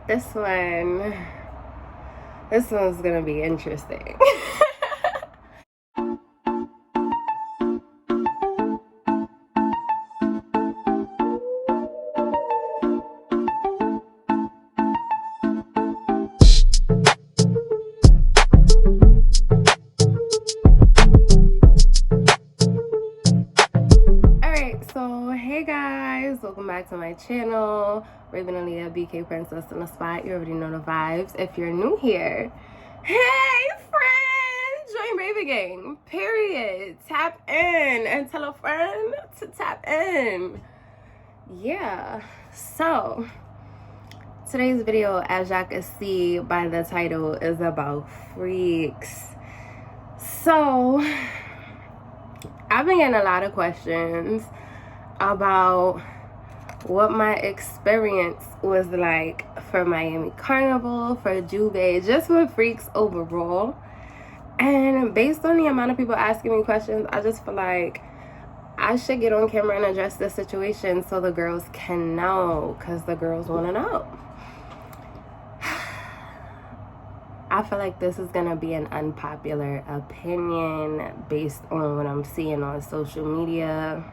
This one's gonna be interesting. Welcome back to my channel, Raven Aaliyah, BK Princess in the spot. You already know the vibes. If you're new here, hey friend, join Raven Gang, period. Tap in and tell a friend to tap in. Yeah, so today's video, as y'all can see by the title, is about freaks. So I've been getting a lot of questions about what my experience was like for Miami Carnival, for Juve, just with freaks overall. And based on the amount of people asking me questions, I just feel like I should get on camera and address the situation so the girls can know, because the girls want to know. I feel like this is going to be an unpopular opinion based on what I'm seeing on social media.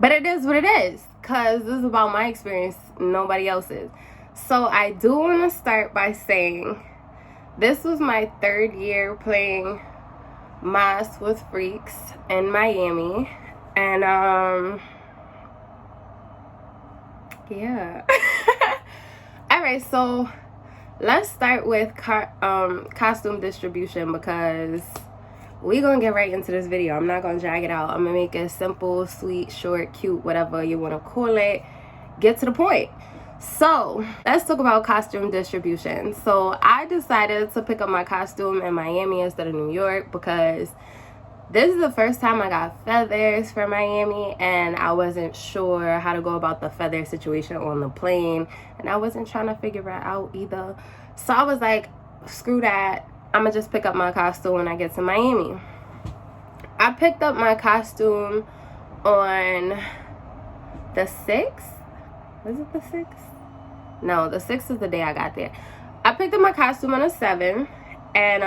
But it is what it is, because this is about my experience, nobody else's. So I do want to start by saying this was my 3rd year playing Mas with Freaks in Miami. And, yeah. Alright, so let's start with costume distribution, because we gonna get right into this video. I'm not gonna drag it out. I'm gonna make it simple, sweet, short, cute, whatever you want to call it. Get to the point. So let's talk about costume distribution. So I decided to pick up my costume in Miami instead of New York, because this is the first time I got feathers for Miami, and I wasn't sure how to go about the feather situation on the plane, and I wasn't trying to figure it out either. So I was like, screw that, I'm gonna just pick up my costume when I get to Miami. I picked up my costume on the 6th. Was it the 6th? No, the 6th is the day I got there. I picked up my costume on the 7th, and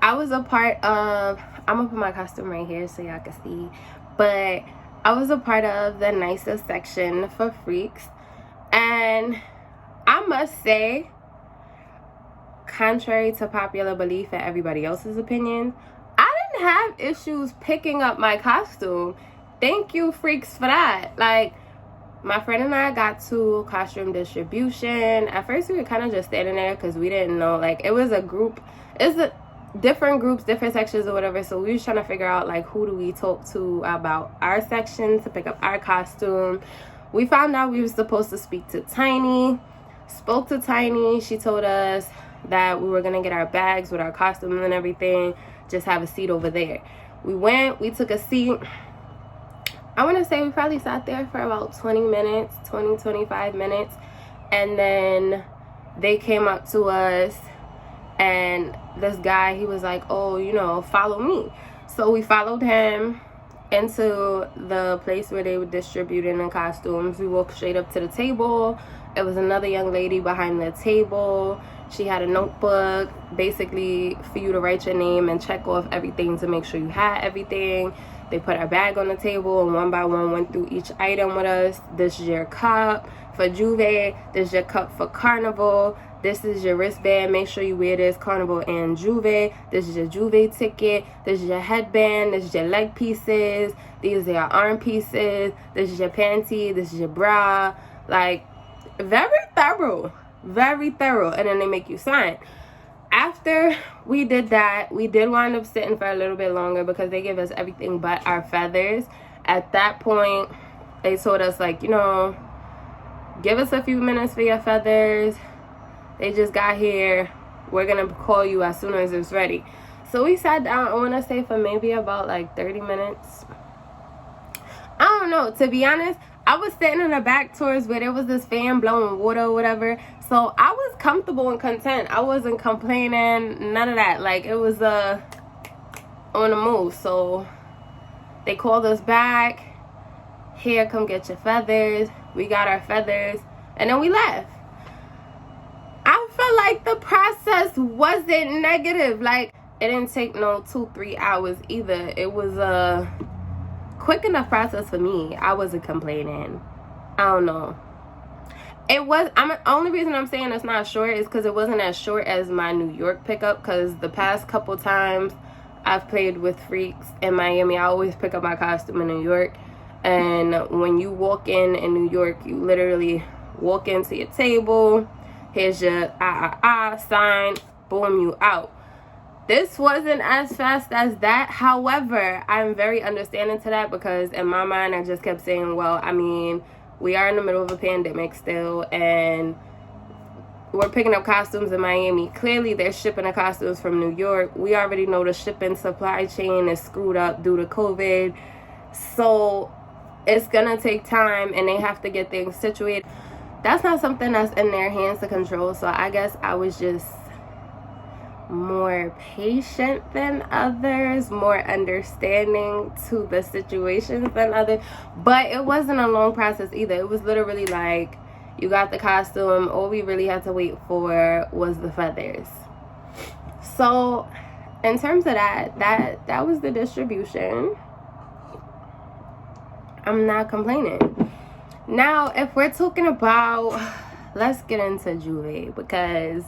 I was a part of, I'm gonna put my costume right here so y'all can see, but I was a part of the NYSSA section for freaks. And I must say, contrary to popular belief and everybody else's opinion, I didn't have issues picking up my costume. Thank you, freaks, for that. Like, my friend and I got to costume distribution. At first we were kind of just standing there because we didn't know, like, it was a group, it's a different groups, different sections or whatever, so we was trying to figure out, like, who do we talk to about our section to pick up our costume. We found out we were supposed to speak to Tiny. Spoke to Tiny. She told us that we were gonna get our bags with our costume and everything, just have a seat over there. We went, we took a seat. I want to say we probably sat there for about 20 minutes, 25 minutes, and then they came up to us, and this guy, he was like, oh, you know, follow me. So we followed him into the place where they were distributing the costumes. We walked straight up to the table. It was another young lady behind the table. She had a notebook, basically for you to write your name and check off everything to make sure you had everything. They put our bag on the table, and one by one went through each item with us. This is your cup for Juve. This is your cup for Carnival. This is your wristband. Make sure you wear this, Carnival and Juve. This is your Juve ticket. This is your headband. This is your leg pieces. These are your arm pieces. This is your panty. This is your bra. Like, very thorough. Very thorough. And then they make you sign. After we did that, we did wind up sitting for a little bit longer because they gave us everything but our feathers. At that point, they told us, like, you know, give us a few minutes for your feathers. They just got here. We're going to call you as soon as it's ready. So we sat down, I want to say, for maybe about like 30 minutes. I don't know. To be honest, I was sitting in the back towards where there was this fan blowing water or whatever. So I was comfortable and content. I wasn't complaining, none of that. Like, it was on the move. So they called us back. Here, come get your feathers. We got our feathers. and then we left. I feel like the process wasn't negative. Like, it didn't take no 2-3 hours either. It was a quick enough process for me. I wasn't complaining. I don't know. It was, only reason I'm saying it's not short is because it wasn't as short as my New York pickup, because the past couple times I've played with freaks in Miami, I always pick up my costume in New York. And when you walk in New York, you literally walk into your table, here's your sign, boom, you out. This wasn't as fast as that. However, I'm very understanding to that, because in my mind I just kept saying, well, I mean, we are in the middle of a pandemic still, and we're picking up costumes in Miami. Clearly, they're shipping the costumes from New York. We already know the shipping supply chain is screwed up due to COVID. So it's going to take time, and they have to get things situated. That's not something that's in their hands to control. So I guess I was just more patient than others, more understanding to the situations than others. But it wasn't a long process either. It was literally like, you got the costume, all we really had to wait for was the feathers. So in terms of that was the distribution. I'm not complaining. Now, if we're talking about, let's get into Juve, because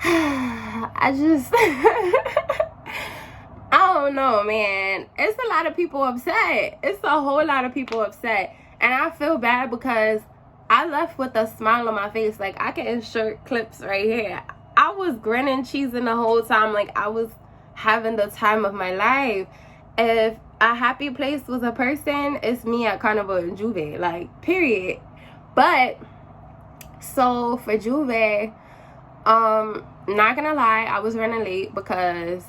I just I don't know, man. It's a lot of people upset. It's a whole lot of people upset. And I feel bad because I left with a smile on my face. Like, I can insert clips right here. I was grinning, cheesing the whole time. Like, I was having the time of my life. If a happy place was a person, it's me at Carnival and Juve. Like, period. But, so for Juve, not gonna lie, I was running late because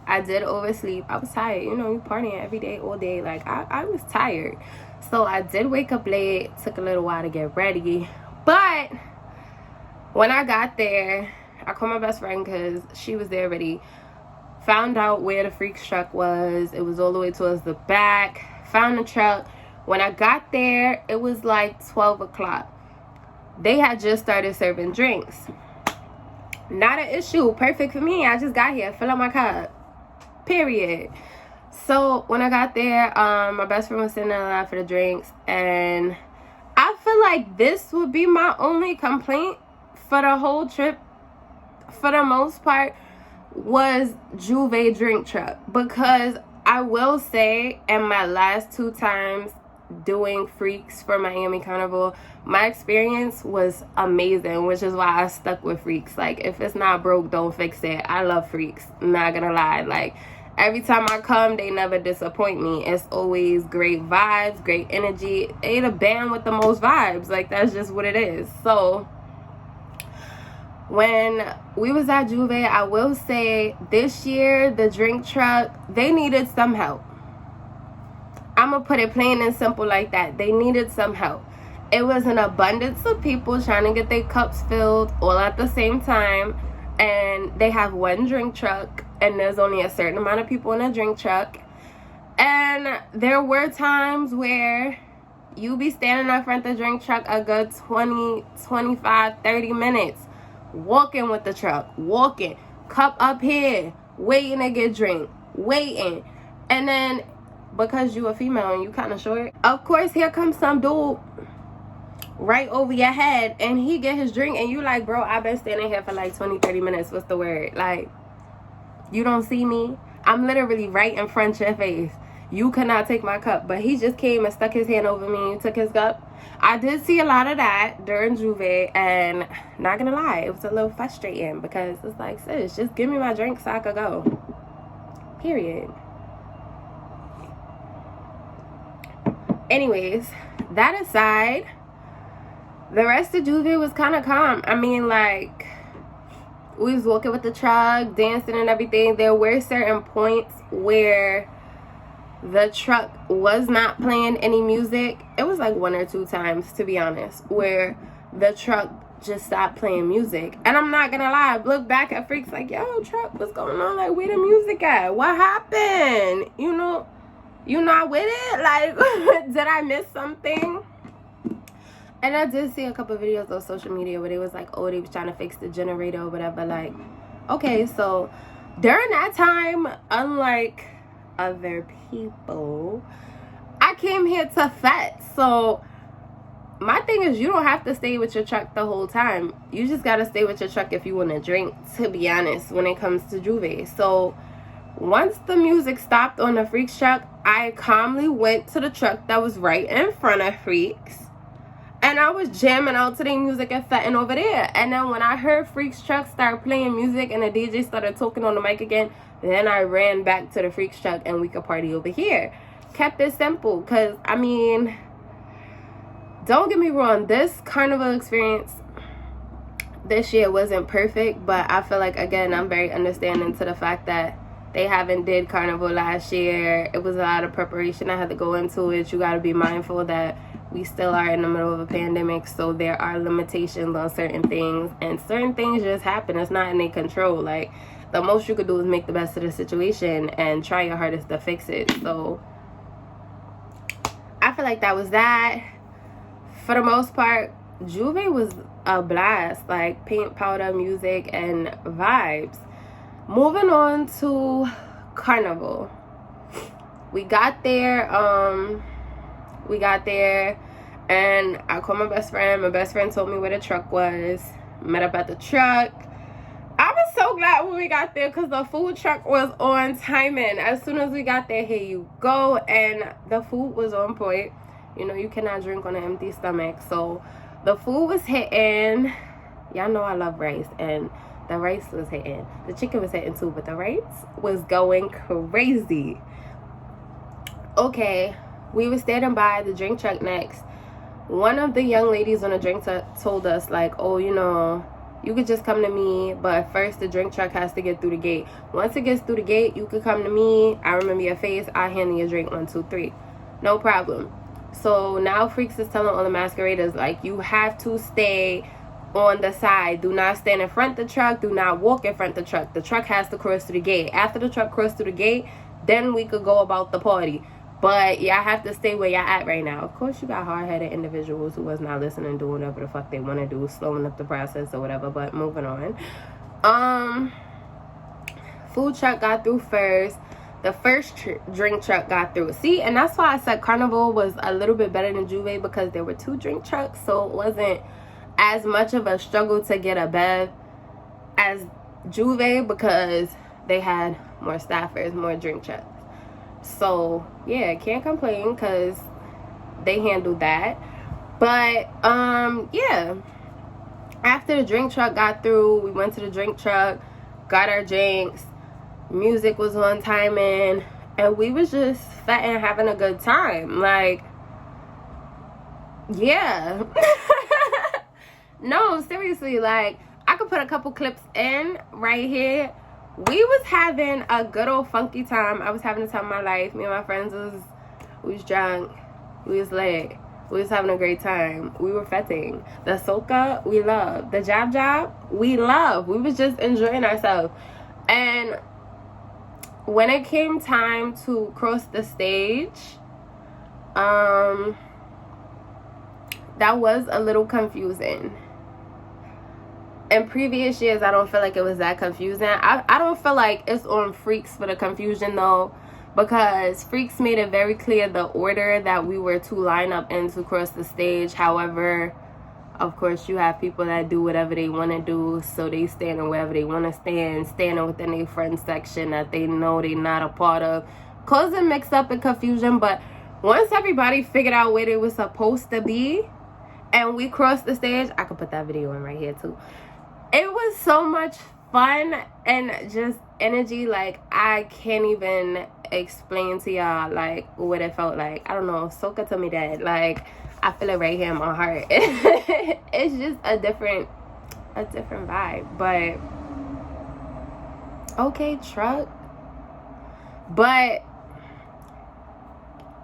I did oversleep. I was tired. You know, you partying every day, all day. Like, I was tired. So I did wake up late. Took a little while to get ready. But when I got there, I called my best friend because she was there already. Found out where the freak's truck was. It was all the way towards the back. Found the truck. When I got there, it was like 12 o'clock. They had just started serving drinks. Not an issue. Perfect for me. I just got here. Fill up my cup. Period. So when I got there, my best friend was sitting in line for the drinks, and I feel like this would be my only complaint for the whole trip, for the most part, was Juve drink truck. Because I will say, in my last 2 times doing freaks for Miami Carnival, my experience was amazing, which is why I stuck with freaks. Like, if it's not broke, don't fix it. I love freaks, not gonna lie. Like, every time I come, they never disappoint me. It's always great vibes, great energy. They the band with the most vibes. Like, that's just what it is. So when we was at Juve, I will say this year, the drink truck, they needed some help. I'm gonna put it plain and simple like that. They needed some help. It was an abundance of people trying to get their cups filled all at the same time, and they have one drink truck, and there's only a certain amount of people in a drink truck. And there were times where you be standing up front of the drink truck a good 20, 25, 30 minutes, walking with the truck, walking, cup up here, waiting to get drink, waiting. And then because you a female and you kind of short, of course here comes some dude right over your head, and he get his drink, and you like, bro, I've been standing here for like 20-30 minutes. What's the word? Like, you don't see me? I'm literally right in front of your face. You cannot take my cup. But he just came and stuck his hand over me and took his cup. I did see a lot of that during Juve, and not gonna lie, it was a little frustrating, because it's like, sis, just give me my drink so I could go. Period. Anyways, that aside, the rest of Juve was kind of calm. I mean, like, we was walking with the truck, dancing and everything. There were certain points where the truck was not playing any music. It was like 1 or 2 times, to be honest, where the truck just stopped playing music. And I'm not gonna lie, I look back at freaks like, yo, truck, what's going on? Like, where the music at? What happened? You not with it? Like, did I miss something? And I did see a couple of videos on social media where they was like, oh, they was trying to fix the generator or whatever. Like, okay, so during that time, unlike other people, I came here to fet. So my thing is, you don't have to stay with your truck the whole time. You just gotta stay with your truck if you want to drink, to be honest, when it comes to Juve. So once the music stopped on the Freaks truck, I calmly went to the truck that was right in front of Freaks, and I was jamming out to their music and fetting over there. And then when I heard Freaks truck start playing music and the DJ started talking on the mic again, then I ran back to the Freaks truck and we could party over here. Kept it simple, because I mean, don't get me wrong, this carnival experience this year wasn't perfect, but I feel like, again, I'm very understanding to the fact that they haven't did carnival last year. It was a lot of preparation I had to go into it. You got to be mindful that we still are in the middle of a pandemic, so there are limitations on certain things, and certain things just happen. It's not in their control. Like, the most you could do is make the best of the situation and try your hardest to fix it. So I feel like that was that. For the most part, Juve was a blast, like paint, powder, music, and vibes. Moving on to Carnival. We got there, and I called my best friend. My best friend told me where the truck was. Met up at the truck. I was so glad when we got there because the food truck was on timing. As soon as we got there, here you go, and the food was on point. You know, you cannot drink on an empty stomach. So the food was hitting. Y'all know I love rice, and the rice was hitting. The chicken was hitting too, but the rice was going crazy. Okay, we were standing by the drink truck next. One of the young ladies on the drink truck told us, like, oh, you know, you could just come to me, but first the drink truck has to get through the gate. Once it gets through the gate, you could come to me. I remember your face. I handle your drink. 1, 2, 3. No problem. So now Freaks is telling all the masqueraders, like, you have to stay on the side. Do not stand in front of the truck. Do not walk in front of the truck. The truck has to cross through the gate. After the truck crossed through the gate, then we could go about the party. But y'all have to stay where y'all at right now. Of course, you got hard-headed individuals who was not listening, doing whatever the fuck they want to do, slowing up the process or whatever. But moving on. Food truck got through first. The first drink truck got through. See, and that's why I said Carnival was a little bit better than Juve, because there were 2 drink trucks, so it wasn't as much of a struggle to get a bev as Juve, because they had more staffers, more drink trucks. So yeah, can't complain because they handled that. But yeah, after the drink truck got through, we went to the drink truck, got our drinks, music was on timing, and we was just fat and having a good time. Like, yeah. No, seriously, like, I could put a couple clips in right here. We was having a good old funky time. I was having the time of my life. Me and my friends we was drunk, we was lit, we was having a great time. We were fetting. The soca, we love. The job, we love. We was just enjoying ourselves. And when it came time to cross the stage, that was a little confusing. In previous years, I don't feel like it was that confusing. I don't feel like it's on Freaks for the confusion, though, because Freaks made it very clear the order that we were to line up in to cross the stage. However, of course, you have people that do whatever they want to do, so they standing wherever they want to stand, standing within their friend section that they know they're not a part of, causing mix up and confusion. But once everybody figured out where they were supposed to be and we crossed the stage, I could put that video in right here too. It was so much fun and just energy. Like, I can't even explain to y'all, like, what it felt like. I don't know. Soca told me that. Like, I feel it right here in my heart. It's just a different vibe. But, okay, truck. But,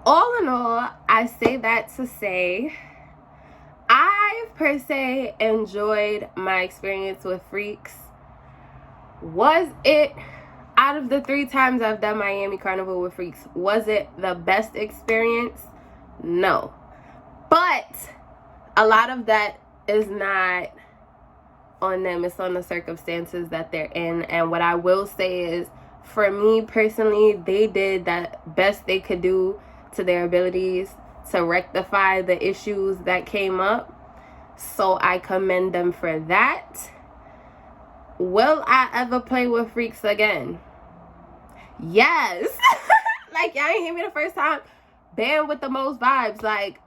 all in all, I say that to say, I per se enjoyed my experience with Freaks. Was it, out of the 3 times I've done Miami Carnival with Freaks, was it the best experience? No. But a lot of that is not on them. It's on the circumstances that they're in. And what I will say is, for me personally, they did that best they could do to their abilities to rectify the issues that came up. So I commend them for that. Will I ever play with freaks again? Yes. Like, y'all ain't hear me the first time. Band with the most vibes. Like,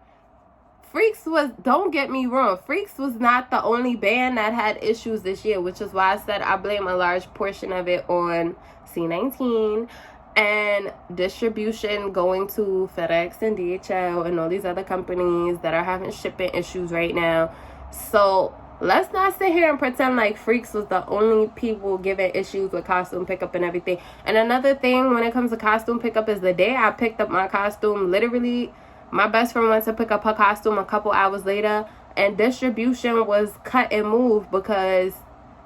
Freaks was, don't get me wrong, Freaks was not the only band that had issues this year, which is why I said I blame a large portion of it on C19 and distribution going to FedEx and DHL and all these other companies that are having shipping issues right now. So let's not sit here and pretend like Freaks was the only people giving issues with costume pickup and everything. And another thing when it comes to costume pickup is the day I picked up my costume, literally my best friend went to pick up her costume a couple hours later, and distribution was cut and moved because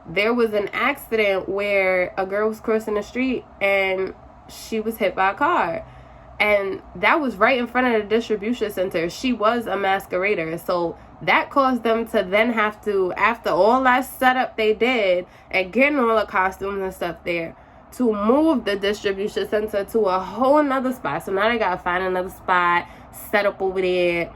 there was an accident where a girl was crossing the street and she was hit by a car. And that was right in front of the distribution center. She was a masquerader. So that caused them to then have to, after all that setup they did and getting all the costumes and stuff there, to move the distribution center to a whole nother spot. So now they gotta find another spot, set up over there.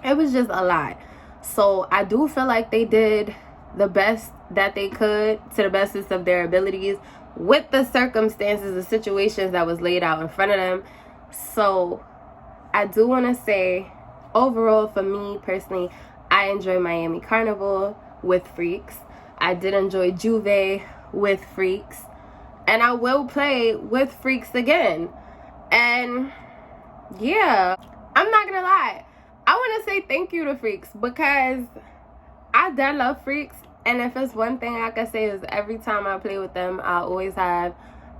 It was just a lot. So I do feel like they did the best that they could to the bestest of their abilities with the circumstances, the situations that was laid out in front of them. So I do want to say, overall, for me personally, I enjoy Miami Carnival with Freaks. I did enjoy Juve with Freaks. And I will play with Freaks again. And yeah, I'm not gonna lie, I want to say thank you to Freaks because I do love Freaks. And if it's one thing I can say is every time I play with them, I always have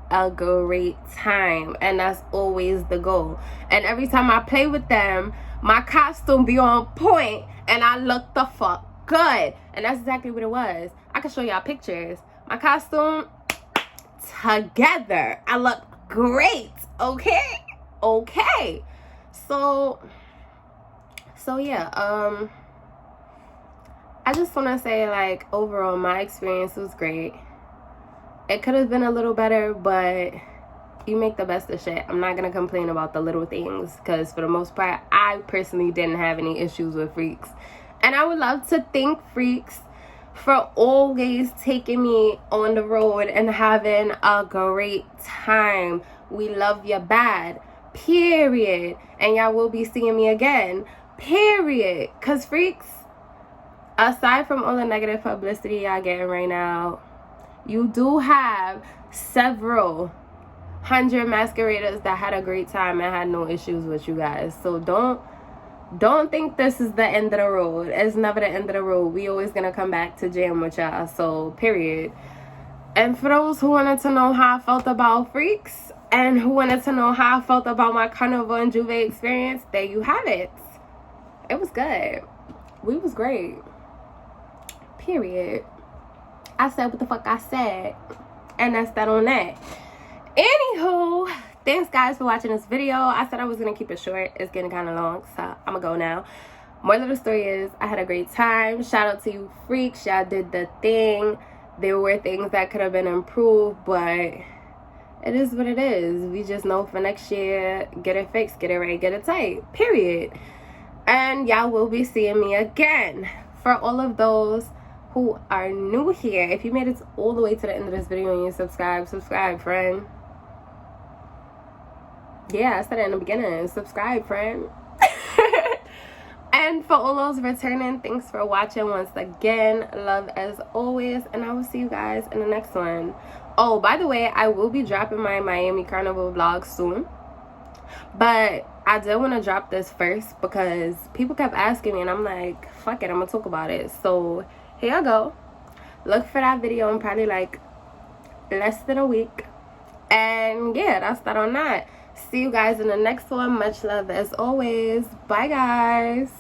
a great time. And that's always the goal. And every time I play with them, my costume be on point and I look the fuck good. And that's exactly what it was. I can show y'all pictures. My costume together. I look great. Okay? Okay. So yeah, I just want to say, like, overall, my experience was great. It could have been a little better, but you make the best of shit. I'm not going to complain about the little things because, for the most part, I personally didn't have any issues with Freaks. And I would love to thank Freaks for always taking me on the road and having a great time. We love you bad. Period. And y'all will be seeing me again. Period. Because Freaks, aside from all the negative publicity y'all getting right now, you do have several hundred masqueraders that had a great time and had no issues with you guys. So don't think this is the end of the road. It's never the end of the road. We always gonna come back to jam with y'all. So period. And for those who wanted to know how I felt about Freaks and who wanted to know how I felt about my Carnival and Juve experience, there you have it. It was good. We was great. Period. I said what the fuck I said. And that's that on that. Anywho, thanks guys for watching this video. I said I was going to keep it short. It's getting kind of long, so I'm going to go now. Moral of the story is I had a great time. Shout out to you Freaks. Y'all did the thing. There were things that could have been improved, but it is what it is. We just know for next year, get it fixed, get it right, get it tight. Period. And y'all will be seeing me again. For all of those who are new here, if you made it all the way to the end of this video and you subscribe, friend. Yeah, I said it in the beginning. Subscribe, friend. And for all those returning, thanks for watching once again. Love as always. And I will see you guys in the next one. Oh, by the way, I will be dropping my Miami Carnival vlog soon. But I did want to drop this first because people kept asking me and I'm like, fuck it, I'm going to talk about it. So here I go. Look for that video in probably like less than a week. And yeah, that's that on that. See you guys in the next one. Much love as always. Bye guys.